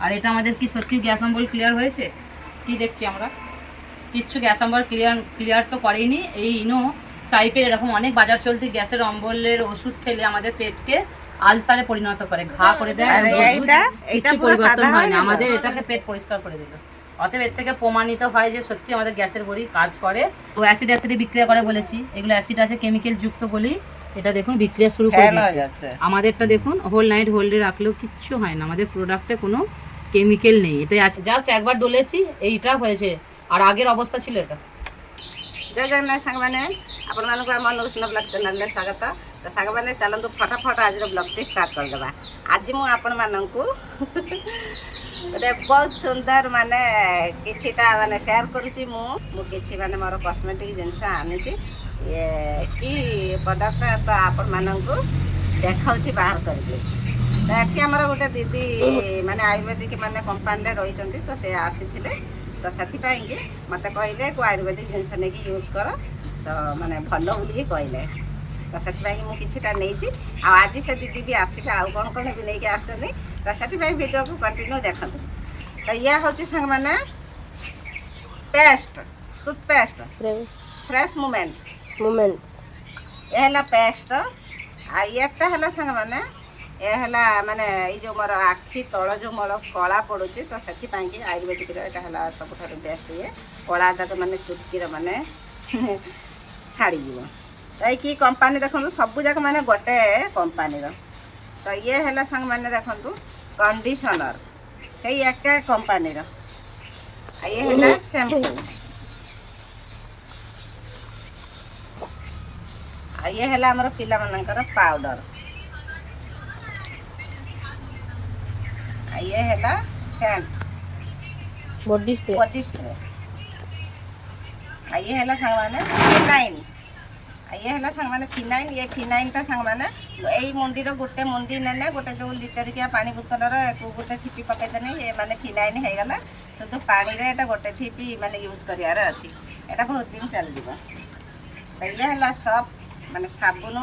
আর এটা আমাদের কি সত্যি গ্যাস অম্বল ক্লিয়ার হয়েছে? কি দেখছি আমরা? কিচ্ছু গ্যাস অম্বল ক্লিয়ার তো করেইনি। এই ইনো টাইপের এরকম অনেক বাজার চলতি গ্যাসের অম্বলের ওষুধ খেলে আমাদের পেটকে আলসারে পরিণত করে, ঘা করে দেয়। কিছু পরিবর্তন হয় না, আমাদের এটাকে পেট পরিষ্কার করে দিল। অতএব এর থেকে প্রমাণিত হয় যে সত্যি আমাদের গ্যাসের বড়ি কাজ করে। তো অ্যাসিডে বিক্রিয়া করে বলেছি, এগুলো অ্যাসিড আছে কেমিক্যাল যুক্ত বলেই এটা দেখুন বিক্রিয়া শুরু করে দিয়েছে। আমাদেরটা দেখুন হোল নাইট হোল্ডে রাখলেও কিচ্ছু হয় না, আমাদের প্রোডাক্টে কোনো কেমিক্যাল নেই। এটাই আছে, জাস্ট একবার ডলেছি এইটা হয়েছে, আর আগের অবস্থা ছিল এটা। জয় জগন্নাଥ ସାଙ୍ଗମାନେ, ଆପଣମାନଙ୍କୁ ଆମ ଅନୁଷ୍ଣ ବ୍ଲଗ୍ ଚ୍ୟାନେଲରେ ସ୍ୱାଗତ। ତ ସାଙ୍ଗମାନେ ଚାଲନ୍ତୁ ଫଟାଫଟ ଆଜିର ବ୍ଲଗ୍ଟି ଷ୍ଟାର୍ଟ କରିଦେବା। ଆଜି ମୁଁ ଆପଣମାନଙ୍କୁ ଗୋଟେ ବହୁତ ସୁନ୍ଦର ମାନେ କିଛିଟା ମାନେ ସେୟାର କରୁଛି। ମୁଁ କିଛି ମାନେ ମୋର କସ୍ମେଟିକ୍ ଜିନିଷ ଆଣିଛି, କି ପ୍ରଡ଼କ୍ଟ ତ ଆପଣମାନଙ୍କୁ ଦେଖାଉଛି ବାହାର କରିକି। ତ ଏଠି ଆମର ଗୋଟେ ଦିଦି ମାନେ ଆୟୁର୍ବେଦିକ ମାନେ କମ୍ପାନୀରେ ରହିଛନ୍ତି, ତ ସେ ଆସିଥିଲେ। ତ ସେଥିପାଇଁକି ମୋତେ କହିଲେ ଆୟୁର୍ବେଦିକ ଜିନିଷ ନେଇକି ୟୁଜ୍ କର, ତ ମାନେ ଭଲ ବୋଲିକି କହିଲେ। ତ ସେଥିପାଇଁକି ମୁଁ କିଛିଟା ନେଇଛି, ଆଉ ଆଜି ସେ ଦିଦି ବି ଆସିବେ, ଆଉ କ'ଣ କ'ଣ ବି ନେଇକି ଆସୁଛନ୍ତି। ତ ସେଥିପାଇଁ ଭିଡ଼ିଓକୁ କଣ୍ଟିନ୍ୟୁ ଦେଖନ୍ତୁ। ତ ଇଏ ହେଉଛି ସାଙ୍ଗମାନେ ପେଷ୍ଟ, ଟୁଥପେଷ୍ଟ ଫ୍ରେଶ୍ ମୁମେଣ୍ଟସ୍। ଏ ହେଲା ପେଷ୍ଟ, ଆଉ ଇଏଟା ହେଲା ସାଙ୍ଗମାନେ ଏ ହେଲା ମାନେ ଏଇ ଯେଉଁ ମୋର ଆଖି ତଳ ଯେଉଁ ମୋର କଳା ପଡ଼ୁଛି, ତ ସେଥିପାଇଁକି ଆୟୁର୍ବେଦିକର ଏଇଟା ହେଲା ସବୁଠାରୁ ବେଷ୍ଟ। ଇଏ କଳା ଯାକ ମାନେ ଚୁଟକିର ମାନେ ଛାଡ଼ିଯିବ। ତ ଏଇ କି କମ୍ପାନୀ ଦେଖନ୍ତୁ, ସବୁଯାକ ମାନେ ଗୋଟେ କମ୍ପାନୀର। ତ ଇଏ ହେଲା ସାଙ୍ଗମାନେ ଦେଖନ୍ତୁ କଣ୍ଡିସନର, ସେଇ ଏକା କମ୍ପାନୀର। ଆଉ ଇଏ ହେଲା ଶ୍ୟାମ୍ପୁ, ଆଉ ଇଏ ହେଲା ଆମର ପିଲାମାନଙ୍କର ପାଉଡ଼ର, ये है सेंट बॉडी स्प्रे। ये है सांग फिनाइन, ये है सांग फिनाइन। ये फिनाइन तो सांग यही मुंडीर गोटे मुंडी ने गोटे जो लिटरिकिया पानी बोतलर गोटे ठिपी पकईदेने ये माने फिनाइन हो गला। शुद्ध पानी रे गोटे ठिपी माने यूज करार अच्छी, यहाँ बहुत दिन चल। तो ये है सफ माने साबुन,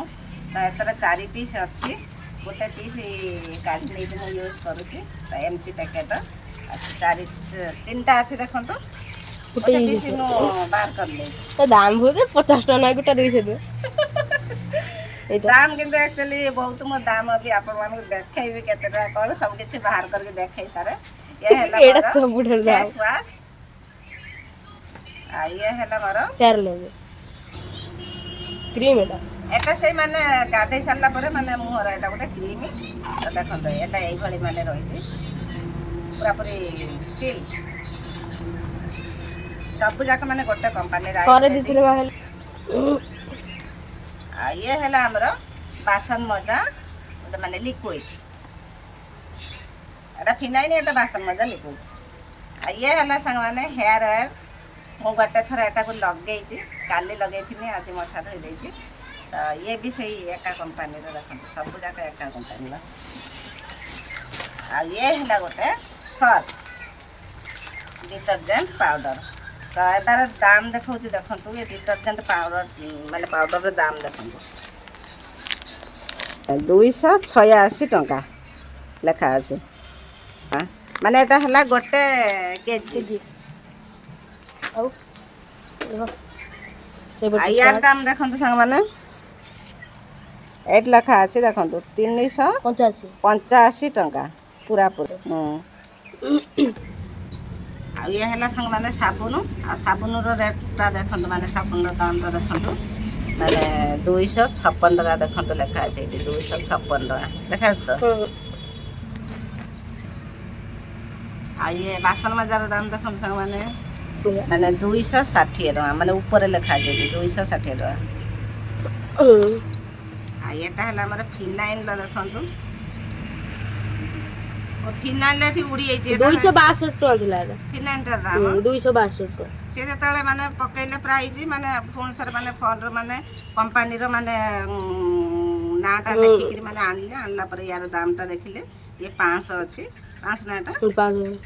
तो एतर 4 पीस अच्छी, गोटे पीस काढ़ी नहीं यूज करुँची। तो एमती पैकेट 3टा अच्छे देखो, गोटे पीस बाहर कर दाम बहुत 50 टका गोटा 200 दाम किंतु एक्चुअली बहुत मो दाम अभी आपण मानको देखैबी केते टका कोन सब किछि बाहर करके देखै सारे। ये हैला एटा सब बुढर दाम फेस वॉश, आ ये हैला मारो प्यार लगे क्रीम। एटा से माने गाधै सारला परे माने मुहर एटा गोटे क्रीम। तो देखो एटा एई भली माने रही छी पूरा पूरी सील, सब जाक माने गोटे कंपनी रा करे दिथिले बाहेल। आ ये हैला हमरो बासन मजा गोटे माने लिक्विड, एटा फिनाइन, एटा बासन मजा लिक्विड। आ ये हैला संग माने हेयर ऑयल, मु गोटे थर एटा को लगै छी, काली लगै थिनी, आज मथा धोई दै छी। तो ये भी सही एका कंपनी देखो, सब जाक एका कंपनी। आ ये है गोटे सर्फ डिटर्जेंट पाउडर। तो यार दाम देखो देखो, ये डिटर्जेंट पाउडर माने पाउडर दाम देखो 286 टंका लेखा अच्छे। हाँ माने एटा हला गोटे केजी। यार दाम देखो संग माने एट लेखा अच्छे देखो 385 टंका पूरा पूरा। आ ये है संग माने साबुन, आ साबुन रेटा देखो माने साबुन दाम देखो माने 256 टका देखो लेखा अच्छे, 256 टका देखा तो। आ ये बासन मजार दाम देखो संग माने 260 टका माने ऊपर लेखा अच्छे 260 टका। एटा है फिनाइल देखो, फिनाइल उड़ी 262 टका फिनाइल दाम 262 टका। सी जो माने पकईले प्राइज माने पुणी थर माने फोन माने कंपनी माने नाटा लिखिक माने आनले, आनला पर यार दामटा देखिले ये 500 अच्छी 500 ना एटा 500।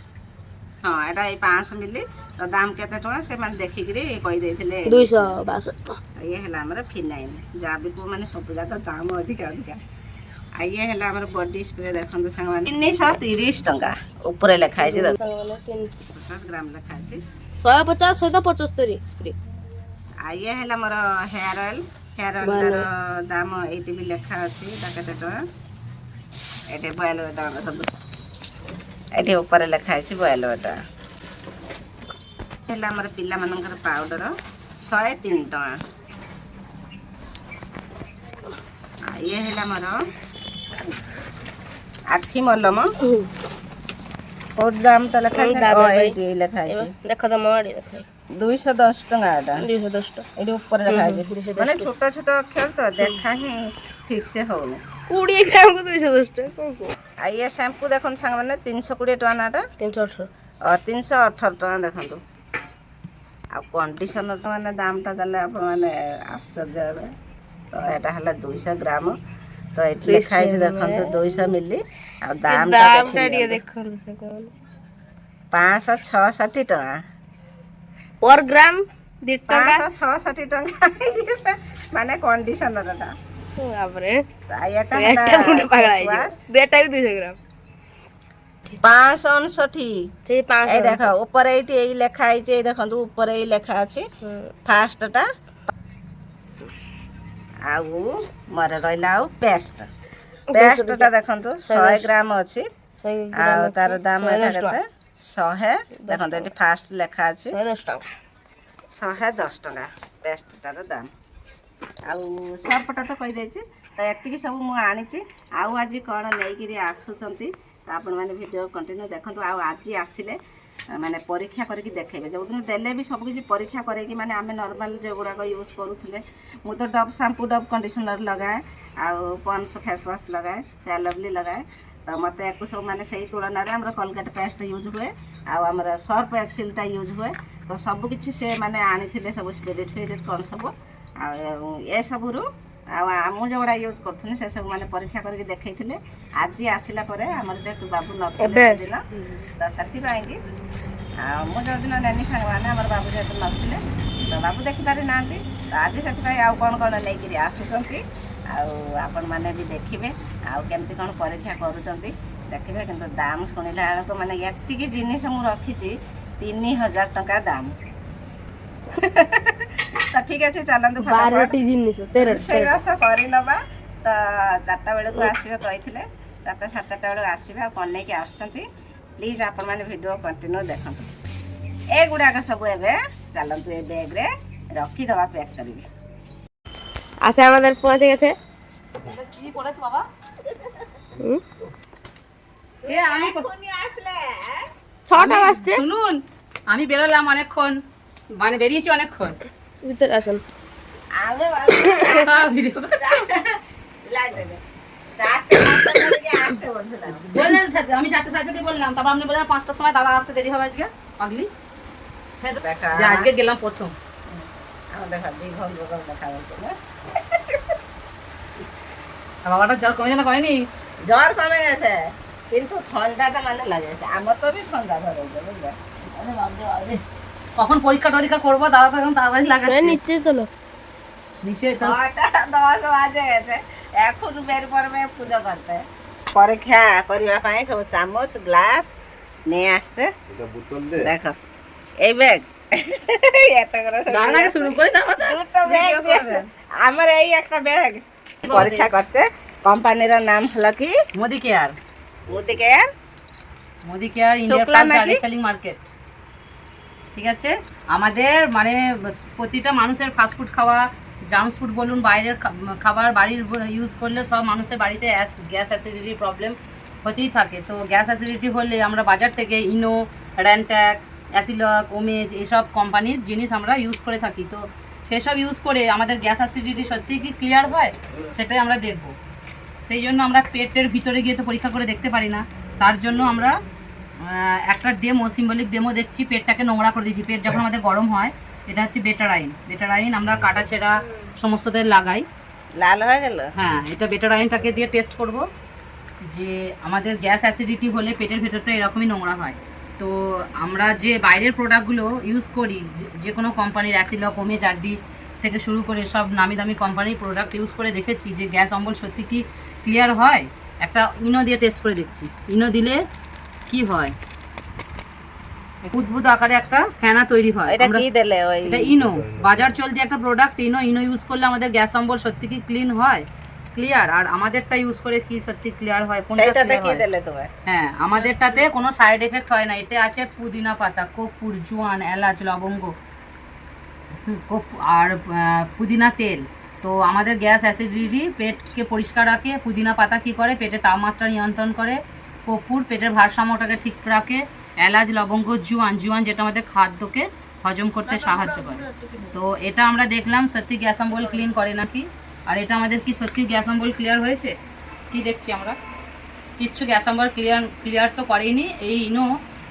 हाँ एटा 500 मिली। तो दाम केते टका से माने देखिक कही देथिले 262 टका। ये है फिनाइल, जहाँ भी को माने सब जाक दाम अधिक अधिक। ଆଉ ଇଏ ହେଲା ଆମର ବଡି ସ୍ପ୍ରେ ଦେଖନ୍ତୁ ସାଙ୍ଗମାନେ 330 ଟଙ୍କା ଉପରେ ଲେଖା ହେଇଛି ଦେଖ ସାଙ୍ଗମାନେ 300 50 ଗ୍ରାମ ଲେଖା ଅଛି। 150 ସହିତ 75 ଫ୍ରି। ଆଉ ଇଏ ହେଲା ମୋର ହେୟାର ଅଏଲ୍ ତାର ଦାମ ଏଇଠି ବି ଲେଖା ଅଛି ଏଇଟା କେତେ ଟଙ୍କା ଏଠି 92 ଟଙ୍କା ଦେଖନ୍ତୁ ଏଠି ଉପରେ ଲେଖା ହେଇଛି 92 ଟଙ୍କା। ହେଲା ଆମର ପିଲାମାନଙ୍କର ପାଉଡର 103 ଟଙ୍କା। ଆଉ ଇଏ ହେଲା ମୋର ଆଖି ମଲମ କୋଉ ଦାମଟା ଲେଖା ହେଇଛି ଏଇଠି ଲେଖା ହେଇଛି ଦେଖ ତମ ଆଡେ ଦେଖ 210 ଟଙ୍କା ଏଟା 210 ଟଙ୍କା ଏଇଠି ଉପରେ ଲେଖା ହେଇଛି ମାନେ ଛୋଟ ଛୋଟ ଅକ୍ଷର ତ ଦେଖା ହିଁ ଠିକ ସେ ହଉନି 20 ଗ୍ରାମକୁ 210 ଟଙ୍କା କଣ କହ। ଆଉ ଇଏ ଶ୍ୟାମ୍ପୁ ଦେଖନ୍ତୁ ସାଙ୍ଗମାନେ 320 ଟଙ୍କା ନାଟା 318 318 ଟଙ୍କା ଦେଖନ୍ତୁ। ଆଉ କଣ୍ଡିସନର ମାନେ ଦାମଟା ଦେଲେ ଆପଣ ମାନେ ଆଶ୍ଚର୍ଯ୍ୟ ହେବେ। ତ ଏଇଟା ହେଲା 200 ଗ୍ରାମ ତ ଏଠି ଲେଖା ହେଇଛି ଦେଖନ୍ତୁ 200 ମିଲି ଆଉ ଦାମଟା ଟିକେ ଦେଖନ୍ତୁ ସେ କଣ 566 ଟଙ୍କା पर ग्राम 2 टका 566 ଟଙ୍କା ଇଏ ସେ ମାନେ କଣ୍ଡିସନରଟା बाप रे ଏଟା बेटा मुंड पागल है बेटा भी 200 ग्राम 559 ସେଇ 500 ଏଇ ଦେଖ ଉପରେ ଏଇଠି ଏଇ ଲେଖା ହେଇଛି ଏଇ ଦେଖନ୍ତୁ ଉପରେ ଏଇ ଲେଖା ଅଛି ଫାଷ୍ଟଟା ଆଉ ମୋର ରହିଲା ଆଉ ପେଷ୍ଟଟା ଦେଖନ୍ତୁ 100 ଗ୍ରାମ ଅଛି ଆଉ ତାର ଦାମ ଏଟା କେତେ 100 ଦେଖନ୍ତୁ ଏଠି ଫାଷ୍ଟ ଲେଖା ଅଛି 110 ଟଙ୍କା 110 ଟଙ୍କା ପେଷ୍ଟଟାର ଦାମ। ଆଉ ସର୍ଫଟା ତ କହିଦେଇଛି ତ ଏତିକି ସବୁ ମୁଁ ଆଣିଛି। ଆଉ ଆଜି କ'ଣ ନେଇକିରି ଆସୁଛନ୍ତି ତ ଆପଣମାନେ ଭିଡ଼ିଓ କଣ୍ଟିନ୍ୟୁ ଦେଖନ୍ତୁ। ଆଉ ଆଜି ଆସିଲେ ମାନେ ପରୀକ୍ଷା କରିକି ଦେଖେଇବେ ଯେଉଁଦିନ ଦେଲେ ବି ସବୁକିଛି ପରୀକ୍ଷା କରେଇକି ମାନେ ଆମେ ନର୍ମାଲ ଯେଉଁଗୁଡ଼ାକ ୟୁଜ୍ କରୁଥିଲେ ମୁଁ ତ ଡବ୍ ସାମ୍ପୁ ଡବ୍ କଣ୍ଡିସନର୍ ଲଗାଏ ଆଉ ପନ୍ସ ଫେସ୍ ୱାଶ୍ ଲଗାଏ ଫେୟାର୍ ଲଭଲି ଲଗାଏ ତ ମୋତେ ୟାକୁ ସବୁ ମାନେ ସେଇ ତୁଳନାରେ ଆମର କୋଲଗେଟ୍ ପେଷ୍ଟ ୟୁଜ୍ ହୁଏ ଆଉ ଆମର ସର୍ଫ ଏକ୍ସିଲ୍ଟା ୟୁଜ୍ ହୁଏ ତ ସବୁକିଛି ସେ ମାନେ ଆଣିଥିଲେ ସବୁ ସ୍ପିରିଟ୍ ଫିରିଟ୍ କ'ଣ ସବୁ ଆଉ ଏସବୁରୁ ଆଉ ମୁଁ ଯେଉଁଗୁଡ଼ା ୟୁଜ୍ କରୁଥିଲି ସେସବୁ ମାନେ ପରୀକ୍ଷା କରିକି ଦେଖେଇଥିଲେ। ଆଜି ଆସିଲା ପରେ ଆମର ଯେହେତୁ ବାବୁ ନଥିଲେ ସେଦିନ ତ ସେଥିପାଇଁକି ଆଉ ମୁଁ ଯେଉଁଦିନ ନେନି ସାଙ୍ଗମାନେ ଆମର ବାବୁ ଯେହେତୁ ନଥିଲେ ତ ବାବୁ ଦେଖିପାରିନାହାନ୍ତି ତ ଆଜି ସେଥିପାଇଁ ଆଉ କ'ଣ କ'ଣ ନେଇକିରି ଆସୁଛନ୍ତି ଆଉ ଆପଣମାନେ ବି ଦେଖିବେ ଆଉ କେମିତି କ'ଣ ପରୀକ୍ଷା କରୁଛନ୍ତି ଦେଖିବେ। କିନ୍ତୁ ଦାମ ଶୁଣିଲା ବେଳକୁ ମାନେ ଏତିକି ଜିନିଷ ମୁଁ ରଖିଛି 3000 ଟଙ୍କା ଦାମ। ତ ଠିକ ଅଛି ଚାଲନ୍ତୁ 12ଟି ଜିନିଷ 13 ରୋଷେଇବାସ କରିନେବା ତ 4ଟା ବେଳକୁ ଆସିବେ କହିଥିଲେ 4ଟା 4:30 ବେଳକୁ ଆସିବେ ଆଉ କ'ଣ ନେଇକି ଆସୁଛନ୍ତି ପ୍ଲିଜ୍ ଆପଣମାନେ ଭିଡ଼ିଓ କଣ୍ଟିନ୍ୟୁ ଦେଖନ୍ତୁ। ଏଗୁଡ଼ାକ ସବୁ ଏବେ ଚାଲନ୍ତୁ ଏ ବ୍ୟାଗ୍ରେ ରଖିଦେବା প্যাক କରିବି। আছে আমাদের পৌঁছে গেছে কি করেছ বাবা এ আমি আসলে 6টা বাজছে শুনুন আমি বেরোলাম অনেকক্ষণ মানে বেরিয়েছি অনেকক্ষণ ভিতরে আসুন আমি ভিডিও লাইট দেবে 4টা থেকে আসতে বলছিলাম বললেন আমি 4:30 বললাম তারপর আপনি বললেন 5টার সময় দাদা আসতে দেরি হবে আজকে পাগলি যে আজকে গেলাম প্রথম আমার দেখা দীঘল বগল দেখা বলছে না বাবাটা জ্বর কমে না কমেনি জ্বর কমে গেছে কিন্তু ঠান্ডাটা মানে লাগেছে আমার তো ঠান্ডা ধরেছে বুঝলে কখন পরীক্ষা টরীক্ষা করবো দাদা তো এখন তাড়াতাড়ি লাগাচ্ছে নিচে চলো নিচে তো 10 বাজে গেছে এখন বের করবে পূজা করতে পরীক্ষা করিবা পাই সব চামচ গ্লাস নিয়ে আসছে দেখো এই ব্যাগ এটা করে রান্নাকে শুরু করে দাও দুটো ব্যাগ আমার এই একটা ব্যাগ পরীক্ষা করতে কোম্পানির নাম হলো কি মোদি কেয়ার ইন্ডিয়ার শুক্লা ফার্স্ট নাকি? Garlic selling market. ঠিক আছে আমাদের মানে প্রতিটা মানুষের ফাস্টফুড খাওয়া জাঙ্ক ফুড বলুন বাইরের খাবার বাড়ির ইউজ করলে সব মানুষের বাড়িতে গ্যাস অ্যাসিডিটির প্রবলেম হতেই থাকে। তো গ্যাস অ্যাসিডিটি হলে আমরা বাজার থেকে ইনো র্যানট্যাক অ্যাসিলক ওমেজ এসব কোম্পানির জিনিস আমরা ইউজ করে থাকি। তো সেসব ইউজ করে আমাদের গ্যাস অ্যাসিডিটি সত্যিই কি ক্লিয়ার হয় সেটাই আমরা দেখব। সেই জন্য আমরা পেটের ভিতরে গিয়ে তো পরীক্ষা করে দেখতে পারি না, তার জন্য আমরা একটা সিম্বলিক ডেমো দেখছি। পেটটাকে নোংরা করে দিচ্ছি। পেট যখন আমাদের গরম হয় এটা হচ্ছে বেটারাইন আমরা কাটা ছেঁড়া সমস্তদের লাগাই। লাল হয়ে গেল হ্যাঁ এটা বেটারাইনটাকে দিয়ে টেস্ট করব যে আমাদের গ্যাস অ্যাসিডিটি হলে পেটের ভেতরটা এরকমই নোংরা হয়। তো আমরা যে বাইরের প্রোডাক্টগুলো ইউজ করি যে কোনো কোম্পানির অ্যাসিলক ওমেজ আরডি থেকে শুরু করে সব নামি দামি কোম্পানির প্রোডাক্ট ইউজ করে দেখেছি যে গ্যাস অম্বল সত্যি কি ক্লিয়ার হয়, একটা ইনো দিয়ে টেস্ট করে দেখছি। ইনো দিলে কি হয়, উদ্ভূত আকারে একটা ফেনা তৈরি হয়। এটা কি দিলে ওই এটা ইনো, বাজার চলতি একটা প্রোডাক্ট। ইনো ইউজ করলে আমাদের গ্যাস অম্বল সত্যি কি ক্লিন হয়, ক্লিয়ার। আর আমাদেরটা ইউজ করে কি সত্যি ক্লিয়ার হয়, কোনটা সেইটাতে clear কি হয়? দিলে তোমার? হ্যাঁ, আমাদেরটাতে কোনো সাইড এফেক্ট হয় না। এতে আছে পুদিনা পাতা, কর্পূর, জোয়ান, এলাচ, লবঙ্গ আর পুদিনা তেল। তো আমাদের গ্যাস অ্যাসিডিটি, পেটকে পরিষ্কার রাখে। পুদিনা পাতা কি করে, পেটে তাপমাত্রা নিয়ন্ত্রণ করে। কর্পূর পেটের ভারসাম্যটাকে ঠিক রাখে। এলাচ, লবঙ্গ, জোয়ান যেটা আমাদের খাদ্যকে হজম করতে সাহায্য করে। তো এটা আমরা দেখলাম সত্যি গ্যাস অম্বল ক্লিন করে নাকি। আর এটা আমাদের কি সত্যি গ্যাস অম্বল ক্লিয়ার হয়েছে, কি দেখছি আমরা, কিচ্ছু গ্যাস অম্বল ক্লিয়ার তো করেইনি। এই ইনো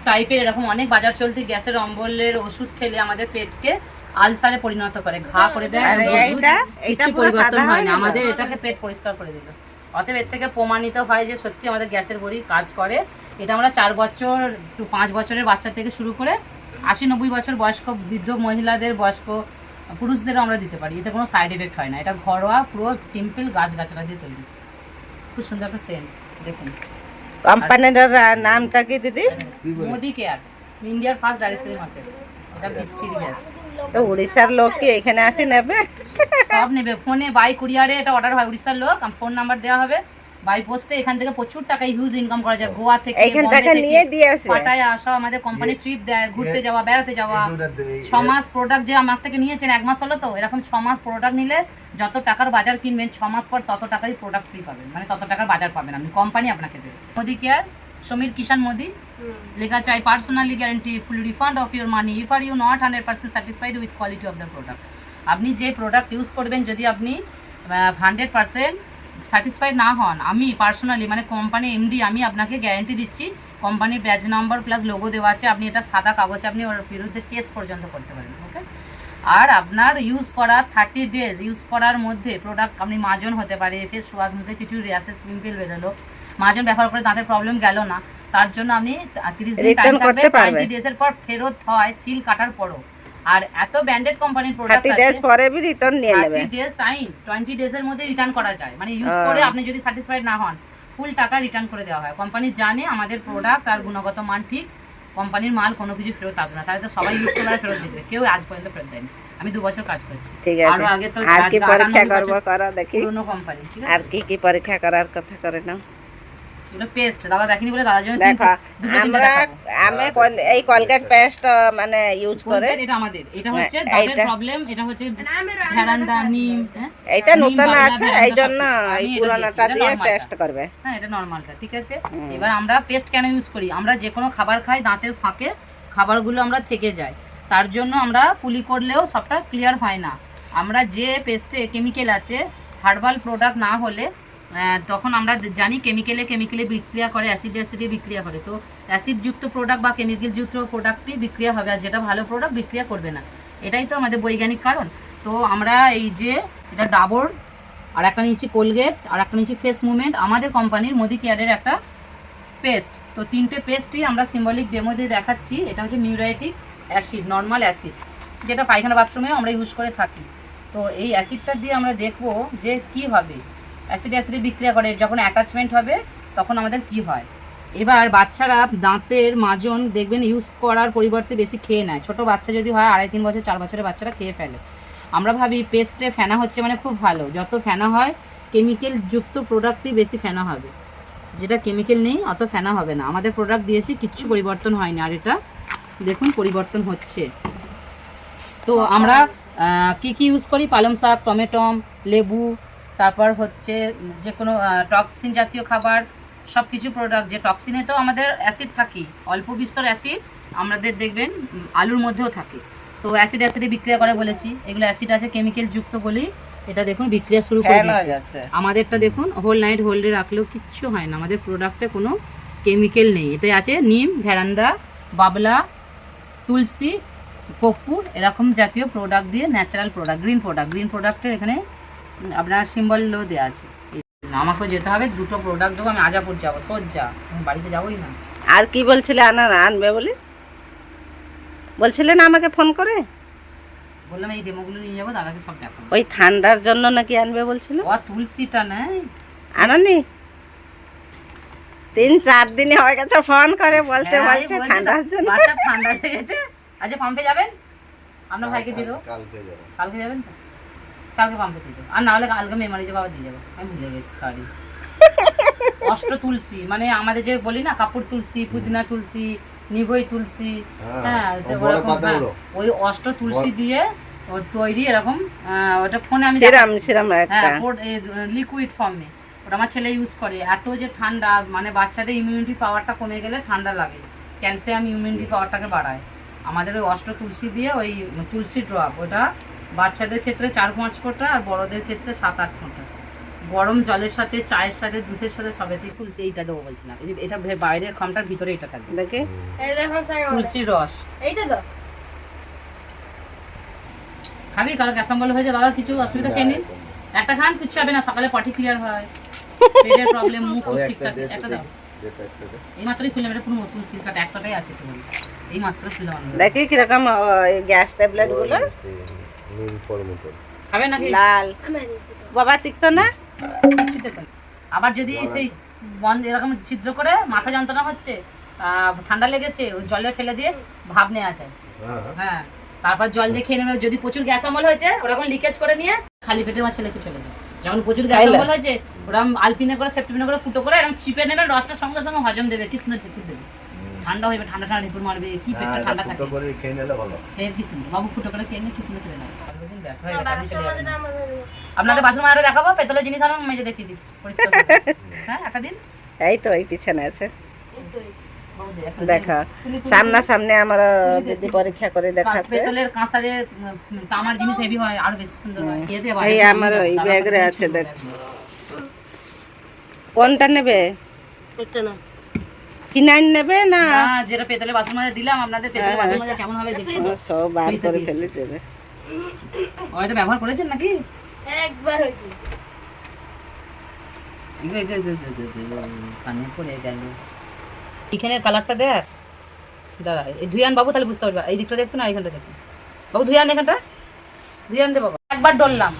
টাইপের এরকম অনেক বাজার চলতি গ্যাসের অম্বলের ওষুধ খেলে আমাদের পেটকে আলসারে পরিণত করে, ঘা করে দেয়। আর এইটা কিছু পুরো পরিবর্তন সাদা হয় না, হয়ে গেল? আমাদের এটাকে পেট পরিষ্কার করে দিল। অতএব এর থেকে প্রমাণিত হয় যে সত্যি আমাদের গ্যাসের বড়ি কাজ করে। এটা আমরা 4 বছর টু 5 বছরের বাচ্চা থেকে শুরু করে 80-90 বছর বয়স্ক বৃদ্ধ মহিলাদের, বয়স্ক পুরুষদেরও আমরা দিতে পারি। এতে কোনো সাইড এফেক্ট হয় না। এটা ঘরোয়া, পুরো সিম্পল গাছগাছরা দিয়ে তৈরি। খুব সুন্দর একটা সেন্ট, দেখুন। কোম্পানির নামটা কি দিদি? মোদি কেয়ার, ইন্ডিয়ার ফার্স্ট ডাইরেক্টরি মার্কেট। এটা বিচ্ছিরি গ্যাস, তো উড়িষ্যার লোক কি এখানে আসি নেবে? সব নেবে। ফোনে বাই কুরিয়ারে এটা অর্ডার হয়, উড়িষ্যার লোক, ফোন নাম্বার দেওয়া হবে। বাই পোস্টে এখান থেকে প্রচুর টাকা হিউজ ইনকাম করা যায়। গোয়া থেকে, এইখান বম্বে থেকে থেকে, নিয়ে দিয়ে আসবে। পাটায়া আসা, আমাদের কোম্পানি ট্রিপ দেয়, ঘুরতে যাওয়া, বেড়াতে যাওয়া। 6 মাস প্রোডাক্ট যে আমার থেকে নিয়েছেন, 1 মাস হলো তো, এরকম 6 মাস প্রোডাক্ট নিলে যত টাকার বাজার কিনবেন 6 মাস পর তত টাকারই প্রোডাক্ট ফ্রি পাবেন, মানে তত টাকার বাজার পাবেন আপনি, কোম্পানি আপনাকে দেবে। মোদি কেয়ার, সমীর কিষান মোদি লেখা চাই। Personally guarantee full refund of your money if are you not 100% satisfied with quality of the product. আপনি যে প্রোডাক্ট ইউজ করবেন যদি আপনি 100% স্যাটিসফাইড না হন, আমি পার্সোনালি মানে কোম্পানি এমডি আমি আপনাকে গ্যারান্টি দিচ্ছি, কোম্পানির ব্যাজ নাম্বার প্লাস লোগো দেওয়া আছে, আপনি এটা সাদা কাগজে আপনি ওর বিরুদ্ধে কেস পর্যন্ত করতে পারেন। ওকে, আর আপনার ইউজ করা 30 ডেজ ইউজ করার মধ্যে প্রোডাক্ট আপনি মাজন হতে পারে, ফেস ওয়াশ, মুখে কিছু র্যাশেস, পিম্পল বেরোলো, মাজন ব্যবহার করে দাঁতের প্রবলেম গেল না, তার জন্য আপনি 30 দিন টাইম থাকবে। 20 ডেজের পর ফেরত হয় সিল কাটার পরও। আর এত ব্র্যান্ডেড কোম্পানির প্রোডাক্ট 30 ডেজ পরে বি রিটার্ন নিয়ে নেবে। 30 ডেজ টাইম, 20 ডেজের মধ্যে রিটার্ন করা যায়, মানে ইউজ করে আপনি যদি স্যাটিসফাইড না হন ফুল টাকা রিটার্ন করে দেওয়া হয়। কোম্পানি জানে আমাদের প্রোডাক্ট আর গুণগত মান ঠিক, কোম্পানির মাল কোনো কিছু ফেরত আসবে না, তাহলে তো সবাই ইউজ করে ফেরত দেবে, কেউ আজ পর্যন্ত ফেরত দেয়নি। আমি 2 বছর কাজ করছি। ঠিক আছে, আরো আগে তো আর কি পরীক্ষা 98 করব বছর করা দেখি, পুরনো কোম্পানি। ঠিক আছে, আর কি পরীক্ষা করার কথা করে নাও। এগুলো পেস্ট দাদা দেখেনি বলে দাদার জন্য দেখো দুটো তিনটে আমরা দেখাবো। আমি এই কলগেট পেস্ট মানে ইউজ করে, কোলগেট এটা আমাদের, এটা হচ্ছে দাঁতের প্রবলেম, এটা হচ্ছে ভেরান্ডা, নিম, হ্যাঁ এইটা নিম, নতুন বাবলা, আছে, ভেরান্ডা এই জন্য সবকিছু। এই আমি এটা পুরানোটা দিয়েছি, এটা দিয়ে নরমালটা। টেস্ট করবে। হ্যাঁ, এটা নরমালটা, ঠিক আছে। এবার আমরা পেস্ট কেন ইউজ করি, আমরা যে কোনো খাবার খাই দাঁতের ফাঁকে খাবারগুলো আমরা থেকে যায়, তার জন্য আমরা কুলি করলেও সবটা ক্লিয়ার হয় না। আমরা যে পেস্টে কেমিক্যাল আছে, হার্বাল প্রোডাক্ট না হলে তখন আমরা জানি কেমিক্যালে বিক্রিয়া করে, অ্যাসিডে বিক্রিয়া করে। তো অ্যাসিডযুক্ত প্রোডাক্ট বা কেমিক্যালযুক্ত প্রোডাক্টই বিক্রিয়া হবে, আর যেটা ভালো প্রোডাক্ট বিক্রিয়া করবে না। এটাই তো আমাদের বৈজ্ঞানিক কারণ। তো আমরা এই যে এটা ডাবর, আর একটা নিচ্ছি কোলগেট, আর একটা নিচ্ছি ফেস মুভমেন্ট, আমাদের কোম্পানির মোদি কেয়ারের একটা পেস্ট। তো 3টে পেস্টই আমরা সিম্বলিক ডেমো দিয়ে দেখাচ্ছি। এটা হচ্ছে মিউরাইটিক অ্যাসিড, নর্মাল অ্যাসিড, যেটা পায়খানা বাথরুমে আমরা ইউজ করে থাকি। তো এই অ্যাসিডটা দিয়ে আমরা দেখব যে কি হবে, অ্যাসিডে বিক্রিয়া করে, যখন অ্যাটাচমেন্ট হবে তখন আমাদের কি হয়। এবার বাচ্চারা দাঁতের মাজন দেখবেন ইউজ করার পরিবর্তে বেশি খেয়ে নেয়। ছোট বাচ্চা যদি হয় 2.5-3 বছর 4 বছরের বাচ্চারা খেয়ে ফেলে। আমরা ভাবি পেস্টে ফেনা হচ্ছে মানে খুব ভালো, যত ফেনা হয় কেমিক্যাল যুক্ত প্রোডাক্টই বেশি ফেনা হবে, যেটা কেমিক্যাল নেই অত ফেনা হবে না। আমাদের প্রোডাক্ট দিয়েছি, কিচ্ছু পরিবর্তন হয়নি, আর এটা দেখুন পরিবর্তন হচ্ছে। তো আমরা কি ইউজ করি, পালং শাক, টমেটম, লেবু, তারপর হচ্ছে যে কোনো টক্সিন জাতীয় খাবার, সব কিছু প্রোডাক্ট। যে টক্সিনে তো আমাদের অ্যাসিড থাকেই, অল্প বিস্তর অ্যাসিড আমাদের দেখবেন আলুর মধ্যেও থাকে। তো অ্যাসিডে বিক্রিয়া করে বলেছি, এগুলো অ্যাসিড আছে কেমিক্যাল যুক্ত বলেই এটা দেখুন বিক্রিয়া শুরু করে দিয়েছে। আমাদেরটা দেখুন হোল নাইট হোল্ডে রাখলেও কিচ্ছু হয় না, আমাদের প্রোডাক্টে কোনো কেমিক্যাল নেই। এতে আছে নিম, ভেরান্ডা, বাবলা, তুলসী, কর্পূর, এরকম জাতীয় প্রোডাক্ট দিয়ে ন্যাচারাল প্রোডাক্ট, গ্রিন প্রোডাক্টের এখানে আপনার সিম্বলও দেওয়া আছে। আমাকেও যেতে হবে, 2টো প্রোডাক্ট দেবো, আমি আজাপুর যাবো, সোজা আমি বাড়িতে যাবোই না। আর কি বলছিলে আনবে বলে বলছিলেন আমাকে ফোন করে? বললাম এই ডেমোগুলো নিয়ে যাবো, দাদাকে সব দেখাবো। ওই ঠান্ডার জন্য নাকি আনবে বলছিল? ও তুলসীটা নেই, আননি 3-4 দিন হয়ে গেছে ফোন করে বলছে হ্যাঁ, বলছে বলছে ঠান্ডা তো, হচ্ছে না। বাচ্চা ঠান্ডা লেগেছে। আজকে পাম্পে যাবেন? আপনার ভাইকে দিয়ে দেবো। কালকে যাবো। কালকে যাবেন তো? কালকে পাম্পে দিয়ে দেবো। আর না হলে কালকে মেমারি বাবা দিয়ে যাবো। আমি ভুলে গেছি, সরি। অষ্ট তুলসী মানে আমাদের যে বলি না কাপুর তুলসী, পুদিনা তুলসী, নিভই তুলসী, হ্যাঁ ও বড় ওরকম, পাতা হ্যাঁ, গুলো। ওই অষ্ট তুলসী দিয়ে ওর তৈরি এরকম, ওটা ফোনে আমি সিরাম দেখাচ্ছি। সিরাম একটা হ্যাঁ, লিকুইড ফর্মে ওটা আমার ছেলে ইউজ করে। এত যে ঠান্ডা মানে বাচ্চাদের ইমিউনিটি পাওয়ারটা কমে গেলে ঠান্ডা লাগে, ক্যালসিয়াম ইমিউনিটি পাওয়ারটাকে বাড়ায়। আমাদের ওই অষ্ট তুলসী দিয়ে ওই তুলসী ড্রপ, ওটা বাচ্চাদের ক্ষেত্রে 4-5 ফোঁটা আর বড়দের ক্ষেত্রে 7-8 ফোঁটা গরম জলের সাথে, চায়ের সাথে, দুধের সাথে সবেতেই তুলসী। এইটা দেবো বলছিলাম, এটা বাইরের খামটার ভিতরে এটা থাকবে দেখি এই দেখুন তুলসীর রস। এইটা তো খাবি? কারো গ্যাস অম্বল হয়ে যায় বাবা, কিছু অসুবিধা খেয়ে নিন, একটা খান, কিচ্ছু হবে না, সকালে পটি ক্লিয়ার হয়, পেটের প্রবলেম, মুখ ওই ঠিক একটা থাকে। দে একটা তো দাও, দে তো একটা দে। এই মাত্রই খুললাম, এটা পুরো নতুন সিলকাটা 100টাই আছে তো, এই মাত্র খুললাম আমরা। দেখি কিরকম গ্যাস ট্যাবলেট গুলো ওই সেই নীল ফর্মুলা। খাবেন নাকি? লাল বাবা তিক্ত না কিচ্ছু দেখতে না। আবার যদি সেই বন্ধ এরকম ছিদ্র করে মাথা যন্ত্রণা হচ্ছে, ঠান্ডা লেগেছে, ওই জলে ফেলে দিয়ে ভাপ নেওয়া যায়। হ্যাঁ হ্যাঁ, তারপর জল দিয়ে খেয়ে নেবে। যদি প্রচুর গ্যাস অম্বল হয়েছে ওরকম লিকেজ করে নিয়ে খালি পেটে আমার ছেলেকে চলে যায়। যখন প্রচুর গ্যাস তাইলে? অম্বল হয়েছে ওরকম আলপিনে করে সেপ্টিনে করে ফুটো করে এরকম চিপে নেবেন, রসটা সঙ্গে সঙ্গে হজম দেবে, কি সুন্দর ঠেকুর দেবে, ঠান্ডা হইবে, ঠান্ডা ঠান্ডা ঢেকুর মারবে, কি পেটটা ঠান্ডা থাকে। ফুটো করে খেয়ে নিলে ভালো। খেয়ে কি সুন্দর বাবু ফুটো করে খেয়ে নিয়ে কি সুন্দর খেয়ে নেবে। অল্পদিন গ্যাস হয়ে গেছে, আপনি চলে যাবেন। আপনাকে বাথরুম আরে দেখাবো, পেতলের জিনিস আমি মেজে দেখিয়ে দিচ্ছি পরিষ্কার করে। হ্যাঁ, একটা দিন এই তো এই পিছনে আছে বাবু দে, একটা দিন। দেখা খুলি, খুলি, সামনা সামনে আমার দিদি পরীক্ষা করে দেখাচ্ছে পেতলের কাঁসারে তামার জিনিস হেভি হয়, আরো বেশি সুন্দর হয়। এতে আবার এই একদম আমার দাদা ওই দাদা ব্যাগরে কাছে আছে, সুন্দর দেখ। একদম। কোনটা নেবে একটা না ফিনাইল নেবে না হ্যাঁ, যেটা পেতলের বাসন মাজা দিলাম, আপনাদের পেতলের বাসন মাজা কেমন হবে দেখুন। ও, সব বার ফ্রিতে করে দিয়েছি। ফেলে দেবে ওইটা ব্যবহার করেছেন নাকি? একবার হয়েছে সামনে পড়ে গেল। এখানের কালারটা দেখ দাদা, এই ধুয়ান বাবু, তাহলে বুঝতে পারবে। এই দিকটা দেখুন আর এইখানটা দেখুন বাবু, ধুয়ান এখানটা, ধুয়ান দে বাবা। একবার ডললাম,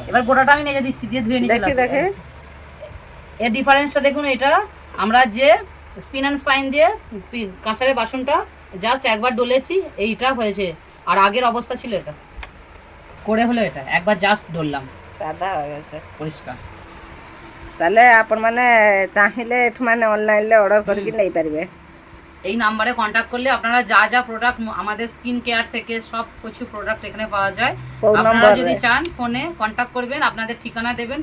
এবার গোটাটা আমি মেজে দিচ্ছি, দিয়ে ধুয়ে নিচ্ছি। দেখি দেখে এর ডিফারেন্সটা দেখুন। এটা আমরা যে স্পিন অ্যান্ড স্পাইন দিয়ে কাঁসারের বাসনটা জাস্ট একবার ডলেছি, এইটা হয়েছে। আর আগের অবস্থা ছিল এটা করে হলো, এটা একবার জাস্ট ডললাম, সাদা হয়ে গেছে পরিষ্কার। তাহলে আপন মানে চাহিলে এঠু মানে অনলাইনে অর্ডার করিকি নেই পারিবে এই নাম্বারে কন্ট্যাক্ট করলে আপনারা যা যা প্রোডাক্ট আমাদের স্কিন কেয়ার থেকে সব কিছু প্রোডাক্ট এখানে পাওয়া যায়। ফোন আপনারা নম্বর যদি চান ফোনে কন্ট্যাক্ট করবেন, আপনাদের ঠিকানা দেবেন,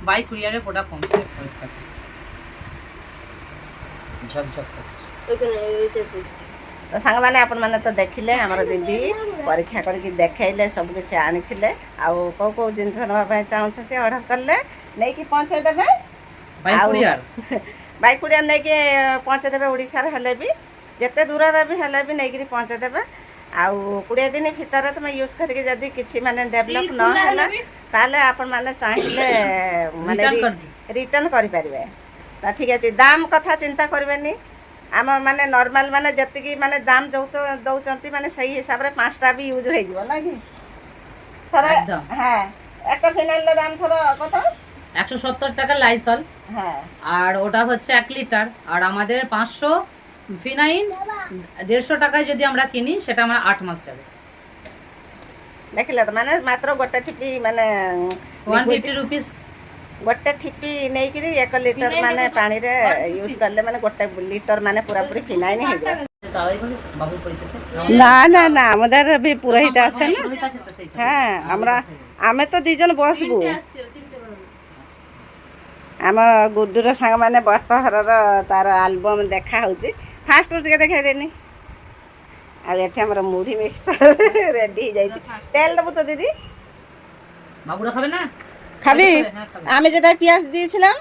বাই কুরিয়ারে প্রোডাক্ট পৌঁছে দেবে পরিষ্কার। ঝকঝক করছে। ওইখানে ওইটাতে তো ସାଙ୍ଗମାନେ ଆପଣମାନେ ତ ଦେଖିଲେ ଆମର ଦିଦି ପରୀକ୍ଷା କରିକି ଦେଖେଇଲେ, ସବୁ କିଛି ଆଣିଥିଲେ। ଆଉ କେଉଁ କେଉଁ ଜିନିଷ ନେବା ପାଇଁ ଚାହୁଁଛନ୍ତି ଅର୍ଡ଼ର କଲେ ନେଇକି ପହଞ୍ଚାଇ ଦେବେ। ବାଇ କୁରିୟାର ବାଇ କୁରିୟାର ନେଇକି ପହଞ୍ଚାଇ ଦେବେ। ଓଡ଼ିଶାରେ ହେଲେ ବି ଯେତେ ଦୂରରେ ବି ହେଲେ ବି ନେଇକିରି ପହଞ୍ଚାଇ ଦେବେ। ଆଉ 20 ଦିନ ଭିତରେ ତୁମେ ୟୁଜ୍ କରିକି ଯଦି କିଛି ମାନେ ଡେଭଲପ୍ ନ ହେଲା ତାହେଲେ ଆପଣମାନେ ଚାହିଁଲେ ମାନେ ରିଟର୍ନ କରିଦିଅ। ରିଟର୍ନ କରିପାରିବେ। ତ ଠିକ୍ ଅଛି, ଦାମ କଥା ଚିନ୍ତା କରିବେନି। ଆମ ମାନେ ନର୍ମାଲ ମାନେ ଯେତିକି ମାନେ ଦାମ ଦଉଛନ୍ତି ମାନେ ସେଇ ହିସାବରେ 5ଟା ବି ୟୁଜ୍ ହେଇଯିବ ନା କି? ଥରେ একদম। হ্যাঁ, একটা ফিনাইলের দাম ধরো কত? 170 টাকা লাইসল, হ্যাঁ, আর ওটা হচ্ছে 1 লিটার। আর আমাদের 500 ফিনাইল 150 টাকায় যদি আমরা কিনি সেটা আমরা 8 মাস যাবে। ଦେଖିଲେ ତ ମାନେ ମାତ୍ର ଗୋଟେ ଠିପି ମାନେ 150 রুপিস। ଗୋଟେ ଠିପି ନେଇକିରି 1 ଲିଟର ମାନେ ପାଣିରେ ୟୁଜ୍ କଲେ ମାନେ ଗୋଟେ লিটর মানে পুরাপুরি ফিনাইল ହେଇଯିବ। তারাই বলে বাবু কইতে না না না, আমাদের भी পুরোহিত আছে না। রোহিত আছে তো সেইটা। হ্যাঁ, ଆମେ ତ 2 ଜଣ ବସବୁ। আসছে তিনটে বেলা ଆମ ଗୁଡୁର ସାଙ୍ଗମାନେ ବର୍ତ୍ତହରର ତାର ଆଲବମ୍ ଦେଖା ହେଉଛି। ଫାଷ୍ଟରୁ ଟିକେ ଦେଖାଇ ଦେନି। ଆଉ ଏଠି ଆମର ମୁଢ଼ି ମିକ୍ସଚର ରେଡି ହେଇଯାଇଛି। তেল দেবো তো দিদি? বাবুরা খাবে না? খাবি? হ্যাঁ, খাবে। আমি যেটা পেঁয়াজ দিয়েছিলাম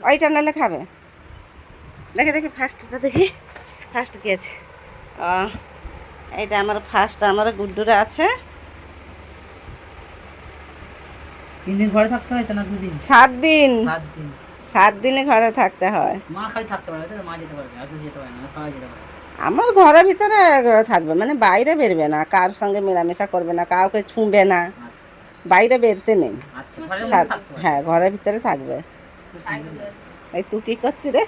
ওইটা নিলে খাবে। দেখে দেখি ফার্স্টটা দেখি, ফার্স্ট কি আছে। এইটা আমার ফার্স্ট, আমার গুড্ডুরা আছে। 3 দিন ঘরে থাকতে হয় তো না 2 দিন? 7 দিন, 7 দিন। 7 দিন ঘরে থাকতে হয়। মা খালি থাকতে পারবে তো, মা যেতে পারবে, আর কেউ যেতে পারে না, সবাই যেতে পারে। আমার ঘরের ভিতরে থাকবে, মানে বাইরে বেরবে না, কার সঙ্গে মেলামেশা করবে না, কাউকে ছুঁবে না, বাইরে বেরতে নেই। আচ্ছা, ঘরের মধ্যে সাত- থাকতে পারবে। হ্যাঁ, ঘরের ভিতরে থাকবে। এই তুই কি করছিস রে?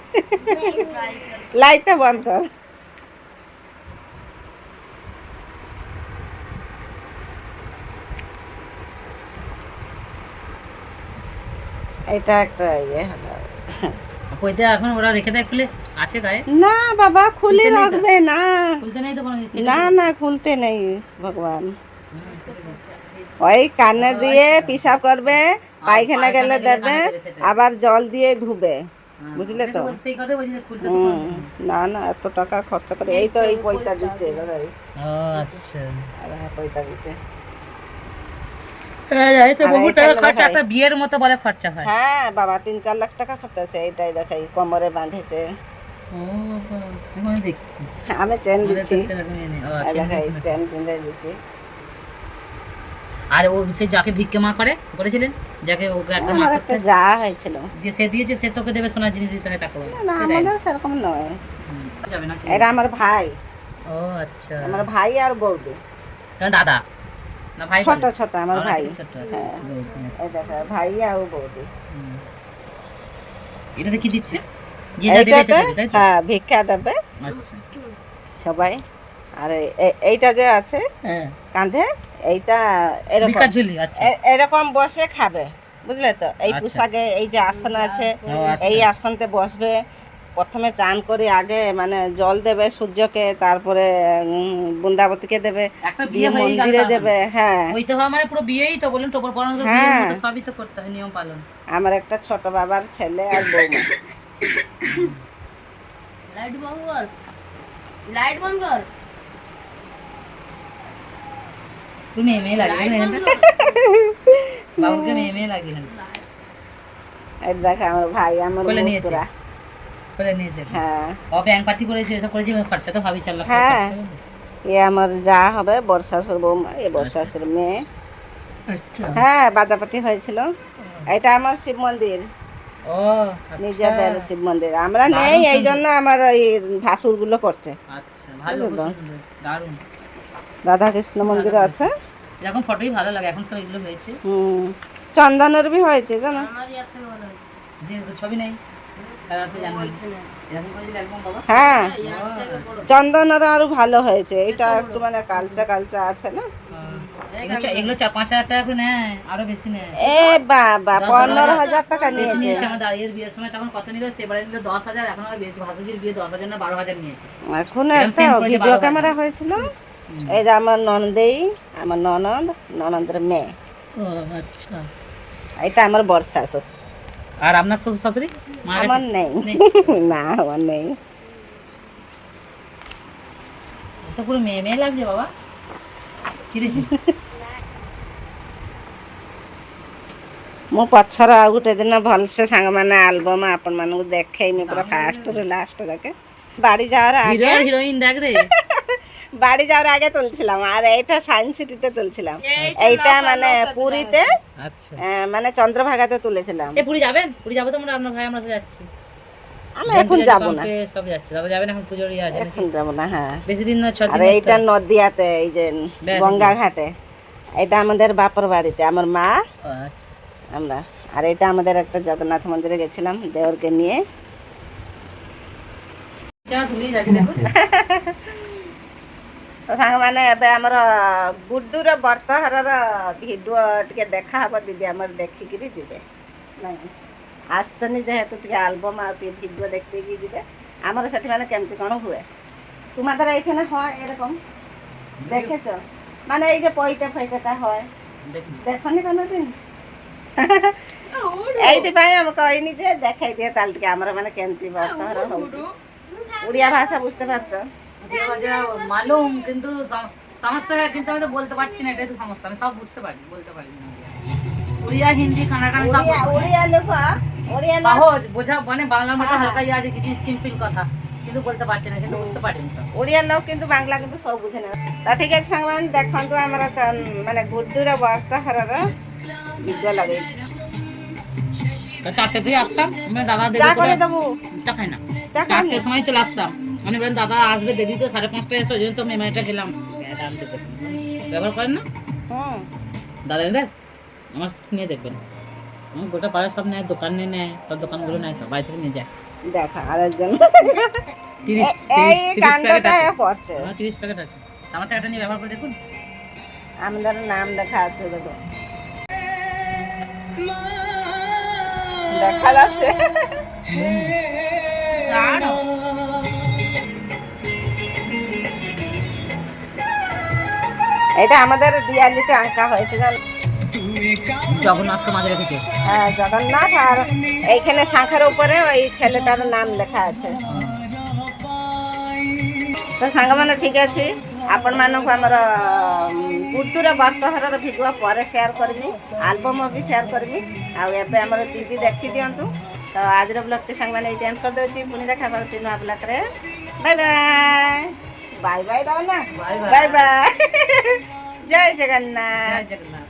লাইটটা বন্ধ কর। এটা একটা ইয়ে হলো। কইতে এখন ওরা রেখে দেয় খুলে আছে গায়ে? না বাবা, খুলে খুলতে নেই তো? রাখবে না। খুলতে নেই তো কোনো কিছু? না না, খুলতে নেই ভগবান। ওই কানে দিয়ে পিসাব করবে, পায়খানা গেলে দেবে, আবার জল দিয়ে ধুবে, বুঝলে তো? সেই কথা বলছি যে খুলতে তো হুম, না না, এত টাকা খরচা করে। এই তো এই পয়সা দিচ্ছে এবার। ও আচ্ছা। পয়সা দিচ্ছে। এই তো আর বহু এইটা টাকা হলো খরচা, দেখাই। একটা বিয়ের মতো বলে খরচা হয়। হ্যাঁ বাবা, 3-4 লাখ টাকা খরচা আছে। এইটাই দেখাই, কোমরে বাঁধেছে। ও বাবা, এখন দেখি আমি চেন আমাদের তো দিচ্ছি। সেরকমই নেই। ও এই আচ্ছা, দেখাই, শুনেছি। চেন কিনে দিচ্ছি। আর ও সেই যাকে ভিক্ষে মা করেছিলেন, যাকে ওকে একটা মা আমার করতে একটা যা হয়েছিল। দিয়ে সে দিয়েছে, সে তোকে দেবে সোনার জিনিস দিতে হয় টাকা বলে। না, আমাদের সেরকম নয়। যাবে না? এটা আমার ভাই, ও আচ্ছা, আমার ভাই আর বৌদি। তোমার দাদা না ভাই? ছোট ছোট আমার আমার ভাই। থেকে ছোট আছে। হ্যাঁ। বৌদি, আচ্ছা। এই দেখো, ভাই আর বৌদি। হুম। এটাতে কি দিচ্ছে? যে যা দেবে এইটাতে এটা দেবে, তাই তো? হ্যাঁ, ভিক্ষা দেবে আচ্ছা। সবাই। আর এইটা যে আছে হ্যাঁ, কাঁধে, এইটা এরকম ভিক্ষার ঝুলি। আচ্ছা। এরকম বসে খাবে, বুঝলে তো? এই আচ্ছা। পোশাকে এই যে আসন আছে, ও আচ্ছা। এই আসনতে বসবে। প্রথমে চান করে আগে মানে জল দেবে সূর্যকে, তারপরে বৃন্দাবতীকে দেবে, একটা দিয়ে বিয়ে হয়ে গেল মন্দিরে তার দেবে। হ্যাঁ, মানে। ওই তো হয় মানে পুরো বিয়েই তো বলুন, টোপর পরানো তো হ্যাঁ। বিয়ের মতো সবই তো করতে হয়, নিয়ম পালন। আমার একটা ছোট বাবার ছেলে আর বৌমা। লাইট বন্ধ কর, লাইট বন্ধ কর, তুমি মেয়ে লাগে লাইট না? বন্ধ কর। বাবুকে মেয়ে লাগে না? এই দেখো আমার ভাই, আমার কোলে নিয়েছে? বন্ধুরা। করে নিয়েছে? হ্যাঁ ও ব্যাংক পার্টি করেছে, এসব করেছে, খরচা তো ভাবি 4 লাখ টাকা হ্যাঁ, খরচা হবে। এ আমার যা হবে বর্ষাসুর বৌমা, এ বর্ষাসুর মেয়ে। আচ্ছা। হ্যাঁ, বাজাপাটি হয়েছিল। এটা আমার শিব মন্দির, ও আচ্ছা। নিজেদের শিব মন্দির। আমরা দারুণ নেই, এই সুন্দর। জন্য আমার এই ভাসুর গুলো করছে। আচ্ছা, ভালো, খুব বুঝলো? সুন্দর, দারুণ। রাধা কৃষ্ণ মন্দির আছে। এরকম ফটোই ভালো লাগে, এখন সব এগুলো হয়েছে। চন্দনের বি হয়েছে জানো। আমার ইয়াতে মনে হয় যে ছবি নেই, তারা তো জানবেন। এরকম করে দিলে একদম বাবা। হ্যাঁ, ইয়ার থেকে বড়। চন্দনের আরো ভালো হয়েছে। এটা একটু মানে কালচা কালচা আছে না। এগুলো 4-5 হাজার টাকা করে নেয়, আরো বেশি নেয়। এ বাবা, 15,000 টাকা বেশি নিয়েছে। নিয়েছে। আমার দাঁড়িয়ে বিয়ের সময় তখন কত নিল, সেবারে নিল 10,000। এখন আর ভাসুজির বিয়ে 10,000 না 12,000 নিয়েছে। এখন এরকম একটা same করে দিয়ে ভিডিও 12,000 ক্যামেরা হয়েছিল। এটা আমার ননদেই, আমার ননদের মেয়ে। ও আচ্ছা। এটা আমার বড় শাশুড়। আর আপনার শ্বশুর শাশুড়ি মারা আমার গেছে? নেই। নেই? না, আমার নেই। তো পুরো মেয়ে লাগছে বাবা। কিরে? ମୁଁ ପଛର ଆଉ ଗୋଟେ ଦିନ ଭଲସେ ସାଙ୍ଗମାନେ ଆଲବମ୍ ଆପଣମାନଙ୍କୁ ଦେଖେଇମି ପୁରା ଫାଷ୍ଟରୁ ଲାଷ୍ଟ ଯାକେ। ବାଡ଼ି ଯାওয়ার হিরো আগে, আর হিরোইন দেখ রে। বাড়ি যাওয়ার আগে তুলছিলাম। আর এইটা সায়েন্স সিটিতে তুলছিলাম। এইটা মানে পুরীতে, আচ্ছা। মানে চন্দ্রভাগাতে তুলেছিলাম। এ পুরী যাবেন? পুরী যাবো তো আমরা ভাই, আমরা তো যাচ্ছি। আমি এখন যাব না, কালকে সব যাচ্ছে। দাদা যাবেন, এখন পুজোর ইয়ে আছে নাকি? এখন যাব না। হ্যাঁ, বেশি দিন না, 6 আর দিন। এইটা নদিয়াতে, এই যে বেড়াতে গঙ্গা ঘাটে। এটা আমাদের বাপর বাড়িতে, আমার মা, আচ্ছা। আমরা। আর এটা আমাদের একটা জগন্নাথ মন্দিরে গেছিলাম দেওরকে নিয়ে। যা তুলি যাচ্ছি দেখুন। তো ସାଙ୍ଗମାନେ ଏବେ ଆମର ଗୁଡୁର ବର୍ତ୍ତହରର ଭିଡ଼ିଓ ଟିକେ ଦେଖା ହେବ ଦିଦି, ଆମର ଦେଖିକିରି ଯିବେ। ନାଇଁ, ଆସିଛନ୍ତି ଯେହେତୁ ଟିକେ ଆଲବମ୍ ଆଉ ଟିକେ ଭିଡ଼ିଓ ଦେଖିଦେଇକି ଯିବେ। ଆମର ସେଠି মানে কেমতি କ'ଣ ହୁଏ। তোমাদের এইখানে হয় এরকম দেখেছ? মানে এই যে পইতে ফইতেটা হয়, দেখনি কোনোদিন? এইଥିପାଇଁ আমি କହିନି যে দেখাই দিয়ে তাহলে ଟିକେ ଆମର মানে কেমতি ବର୍ତ୍ତହର ହଉଛି। উড়িয়া ভাষা বুঝতে পারছো? মালুম, কিন্তু সমস্ত হয়, কিন্তু আমি তো বলতে পারছি না, এটাই তো সমস্যা। আমি সব বুঝতে পারি, বলতে পারি না। উড়িয়া, হিন্দি, কানাডা আমি সব ওড়িয়া বলতে পারি। ওড়িয়া লোক, ওড়িয়া লোক সহজ বোঝা, মানে বাংলার মতো হালকা ইয়ে আছে, কিছু সিম্পল কথা, কিন্তু বলতে পারছি না, কিন্তু বুঝতে পারি সব। ওড়িয়া লোক কিন্তু বাংলা কিন্তু সব বুঝে না। তা ঠিক আছে ସାଙ୍ଗମାନେ ଦେଖନ୍ତୁ, ଆମର ମାନେ ଗୁଡୁର ବର୍ତ୍ତହରର ଭିଡ଼ିଓ ଲଗେଇଛି। তো 4টে দিয়ে আসতাম, আমি দাদা চা দেরি করে করে দেবো, চা খাই না, চা খাই না। 4টের সময় চলে আসতাম। মানে বলেন দাদা আসবে দেরিতে, 5:30টায় এসে, ওই জন্য তো মেমারিটা গেলাম। ব্যবহার করেন না হুম, দাদা? দেখ আমার নিয়ে দেখবেন, গোটা পাড়া সব নেয়, দোকানে নেয়, সব দোকানগুলো নেয় তো, বাড়ি থেকে নিয়ে যায়। দেখা আরেকজন 30 এই 30 কাণ্ডটা প্যাকেট আছে। পড়ছে। 30 প্যাকেট আছে। আমার টাকাটা নিয়ে ব্যবহার করে দেখুন। আমাদের নাম লেখা আছে দেখো, দেখা যাচ্ছে। এটা আমাদের দিয়ালিতে আঁকা হয়েছে জানো? জগন্নাথকে মাঝে রেখেছে। হ্যাঁ, জগন্নাথ, আর এইখানে শাঁখের উপরে ওই ছেলেটার নাম লেখা আছে। তো ସାଙ୍ଗମାନେ ଠିକ୍ ଅଛି, ଆପଣମାନଙ୍କୁ ଆମର ଗୁଡ୍ଡୁର ବର୍ତ୍ତହରର ଭିଡ଼ିଓ ପରେ ସେୟାର କରିବି, ଆଲବମ୍ ବି ସେୟାର କରିବି। ଆଉ ଏବେ ଆମର ଦିଦି ଦେଖିଦିଅନ୍ତୁ। ତ ଆଜିର ବ୍ଲଗ୍ଟି ସାଙ୍ଗମାନେ ଏଇଠି ଏଣ୍ଡ କରିଦେଉଛି। ପୁଣି ଦେଖା କରୁଛି ନୂଆ ବ୍ଲଗ୍ରେ। ବାଇ ବାଇ। ବାଇ ବାଇ ଦେବ ନା, ବାଇ ବାଇ। ଜୟ ଜଗନ୍ନାଥ। ଜୟ ଜଗନ୍ନାଥ।